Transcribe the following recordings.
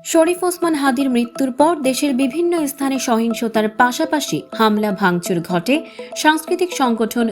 শরীফ ওসমান হাদির মৃত্যুর পর দেশের বিভিন্ন স্থানে সহিংসতার পাশাপাশি হামলা ভাঙচুর ঘটে সাংস্কৃতিক সংগঠন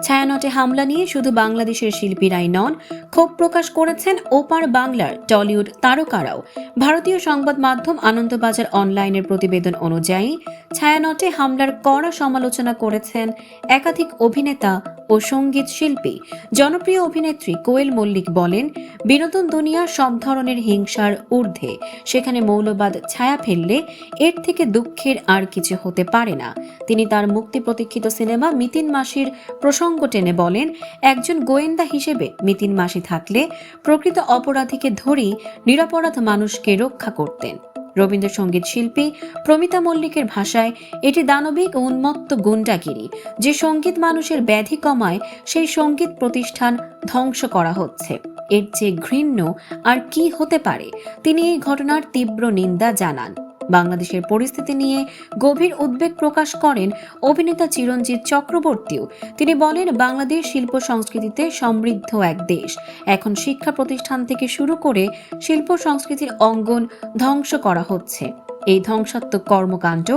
ছায়ানটে হামলা নিয়ে শুধু বাংলাদেশের শিল্পীরাই নন, ক্ষোভ প্রকাশ করেছেন ওপার বাংলার টলিউড তারকারাও। ভারতীয় সংবাদ মাধ্যম আনন্দবাজার অনলাইনের প্রতিবেদন অনুযায়ী ছায়ানটে হামলার কড়া সমালোচনা করেছেন একাধিক অভিনেতা ও সঙ্গীত শিল্পী। জনপ্রিয় অভিনেত্রী কোয়েল মল্লিক বলেন, বিনোদন দুনিয়া সব ধরনের হিংসার ঊর্ধ্বে, সেখানে মৌলবাদ ছায়া ফেললে এর থেকে দুঃখের আর কিছু হতে পারে না। তিনি তার মুক্তি প্রতীক্ষিত সিনেমা মিতিন মাসির প্রসঙ্গ টেনে বলেন, একজন গোয়েন্দা হিসেবে মিতিন মাসি থাকলে প্রকৃত অপরাধীকে ধরেই নিরপরাধ মানুষকে রক্ষা করতেন। রবীন্দ্রসঙ্গীত শিল্পী প্রমিতা মল্লিকের ভাষায়, এটি দানবিক ও উন্মত্ত গুন্ডাগিরি। যে সঙ্গীত মানুষের ব্যাধি কমায়, সেই সঙ্গীত প্রতিষ্ঠান ধ্বংস করা হচ্ছে। এর চেয়ে ঘৃণ্য আর কি হতে পারে? তিনি এই ঘটনার তীব্র নিন্দা জানান। বাংলাদেশের পরিস্থিতি নিয়ে গভীর উদ্বেগ প্রকাশ করেন অভিনেতা চিরঞ্জিত চক্রবর্তীও। তিনি বলেন, বাংলাদেশ শিল্প সংস্কৃতিতে সমৃদ্ধ এক দেশ। এখন শিক্ষা প্রতিষ্ঠান থেকে শুরু করে শিল্প সংস্কৃতির অঙ্গন ধ্বংস করা হচ্ছে। এই ধ্বংসাত্মক কর্মকাণ্ড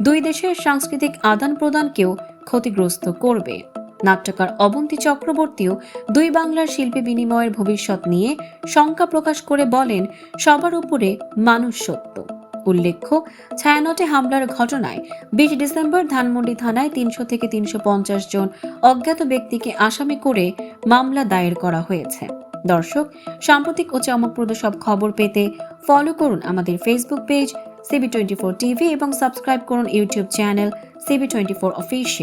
দুই দেশের সাংস্কৃতিক আদান প্রদানকেও ক্ষতিগ্রস্ত করবে। নাট্যকার অবন্তী চক্রবর্তীও দুই বাংলার শিল্পী বিনিময়ের ভবিষ্যৎ নিয়ে শঙ্কা প্রকাশ করে বলেন, সবার উপরে মানুষ সত্য। উল্লেখ্য, ছায়ানটে হামলার ঘটনায় ২০ ডিসেম্বর ধানমন্ডি থানায় ৩০০ থেকে ৩৫০ জন অজ্ঞাত ব্যক্তিকে আসামি করে মামলা দায়ের করা হয়েছে। দর্শক, সাম্প্রতিক ও চমকপ্রদ সব খবর পেতে ফলো করুন আমাদের ফেসবুক পেজ CB24 টিভি এবং সাবস্ক্রাইব করুন ইউটিউব চ্যানেল CB24 অফিসিয়াল।